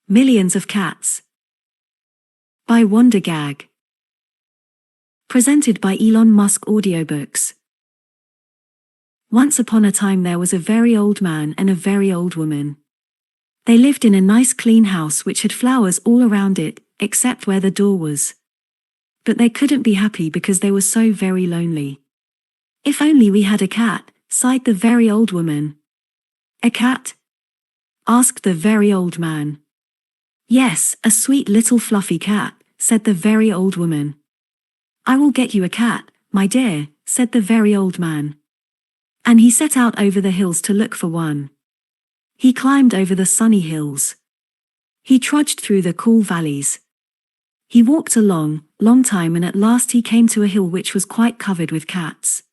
Millions of Cats. By Wanda. Presented by Elon Musk Audiobooks. Once upon a time there was a very old man and a very old woman. They lived in a nice clean house which had flowers all around it, except where the door was. But they couldn't be happy because they were so very lonely. "If only we had a cat," sighed the very old woman. "A cat?" asked the very old man. "Yes, a sweet little fluffy cat," said the very old woman. "I will get you a cat, my dear," said the very old man. And he set out over the hills to look for one. He climbed over the sunny hills. He trudged through the cool valleys. He walked a long time, and at last he came to a hill which was quite covered with cats.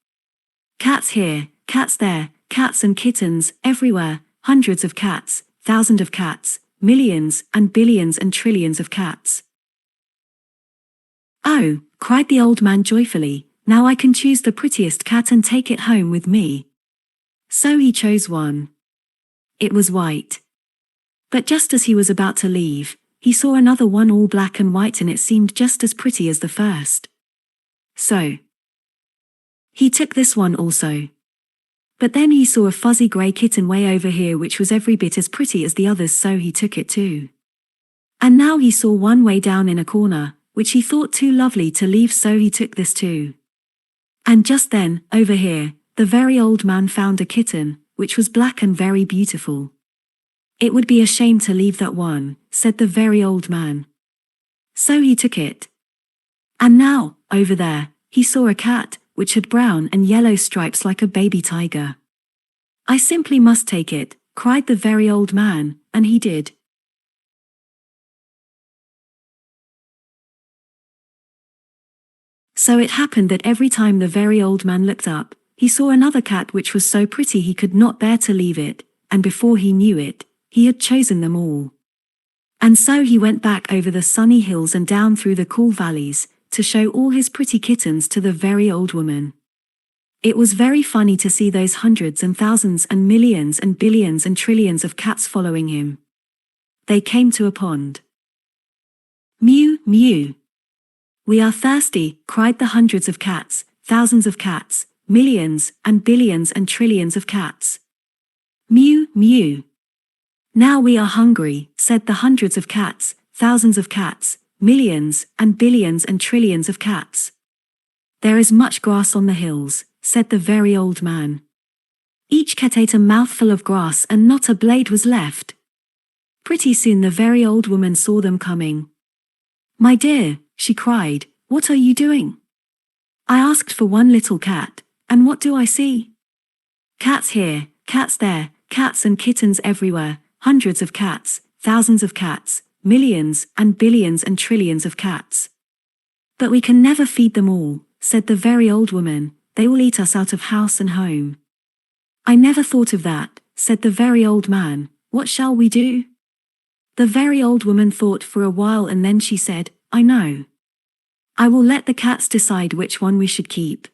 Cats here, cats there, cats and kittens everywhere, hundreds of cats, thousands of cats, millions and billions and trillions of cats. "Oh," cried the old man joyfully, "now I can choose the prettiest cat and take it home with me." So he chose one. It was white. But just as he was about to leave, he saw another one all black and white, and it seemed just as pretty as the first. So he took this one also. But then he saw a fuzzy grey kitten way over here which was every bit as pretty as the others, so he took it too. And now he saw one way down in a corner, which he thought too lovely to leave, so he took this too. And just then, over here, the very old man found a kitten, which was black and very beautiful. "It would be a shame to leave that one," said the very old man. So he took it. And now, over there, he saw a cat, which had brown and yellow stripes like a baby tiger. "I simply must take it," cried the very old man, and he did. So it happened that every time the very old man looked up, he saw another cat which was so pretty he could not bear to leave it, and before he knew it, he had chosen them all. And so he went back over the sunny hills and down through the cool valleys, to show all his pretty kittens to the very old woman. It was very funny to see those hundreds and thousands and millions and billions and trillions of cats following him. They came to a pond. "Mew, mew. We are thirsty," cried the hundreds of cats, thousands of cats, millions and billions and trillions of cats. "Mew, mew. Now we are hungry," said the hundreds of cats, thousands of cats, millions and billions and trillions of cats. "There is much grass on the hills," said the very old man. Each cat ate a mouthful of grass and not a blade was left. Pretty soon the very old woman saw them coming. "My dear," she cried, "what are you doing? I asked for one little cat, and what do I see? Cats here, cats there, cats and kittens everywhere, hundreds of cats, thousands of cats, millions and billions and trillions of cats. But we can never feed them all," said the very old woman. "They will eat us out of house and home." "I never thought of that," said the very old man. "What shall we do?" The very old woman thought for a while, and then she said, "I know. I will let the cats decide which one we should keep."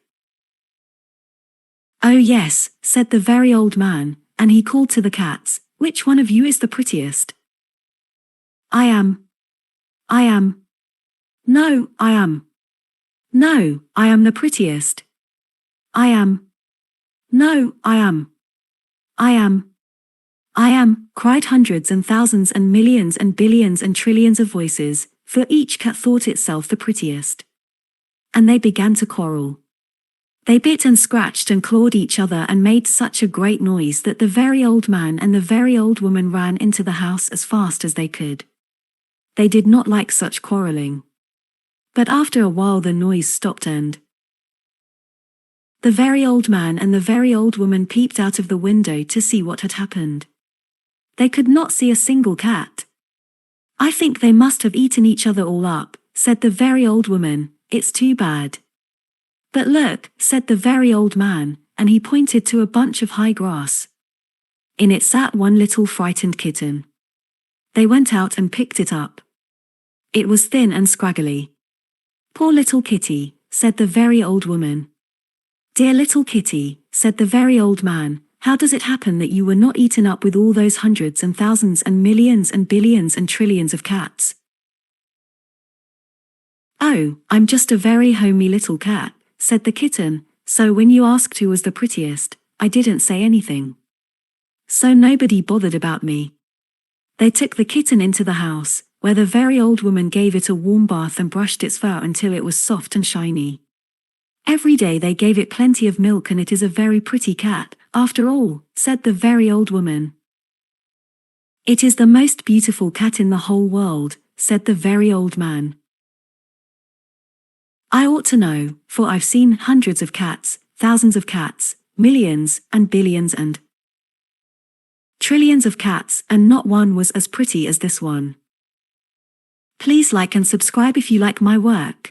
"Oh yes," said the very old man, and he called to the cats, "Which one of you is the prettiest?" "I am. I am. No, I am. No, I am the prettiest. I am. No, I am. I am. I am," cried hundreds and thousands and millions and billions and trillions of voices, for each cat thought itself the prettiest. And they began to quarrel. They bit and scratched and clawed each other and made such a great noise that the very old man and the very old woman ran into the house as fast as they could. They did not like such quarreling. But after a while the noise stopped, and the very old man and the very old woman peeped out of the window to see what had happened. They could not see a single cat. "I think they must have eaten each other all up," said the very old woman. "It's too bad." "But look," said the very old man, and he pointed to a bunch of high grass. In it sat one little frightened kitten. They went out and picked it up. It was thin and scraggly. "Poor little kitty," said the very old woman. "Dear little kitty," said the very old man, how does it happen that you were not eaten up with all those hundreds and thousands and millions and billions and trillions of cats? Oh, I'm just a very homely little cat, said the kitten, so when you asked who was the prettiest, I didn't say anything. So nobody bothered about me. They took the kitten into the house, where the very old woman gave it a warm bath and brushed its fur until it was soft and shiny. Every day they gave it plenty of milk, and it is a very pretty cat, after all, said the very old woman. It is the most beautiful cat in the whole world, said the very old man. I ought to know, for I've seen hundreds of cats, thousands of cats, millions and billions and trillions of cats, and not one was as pretty as this one. Please like and subscribe if you like my work.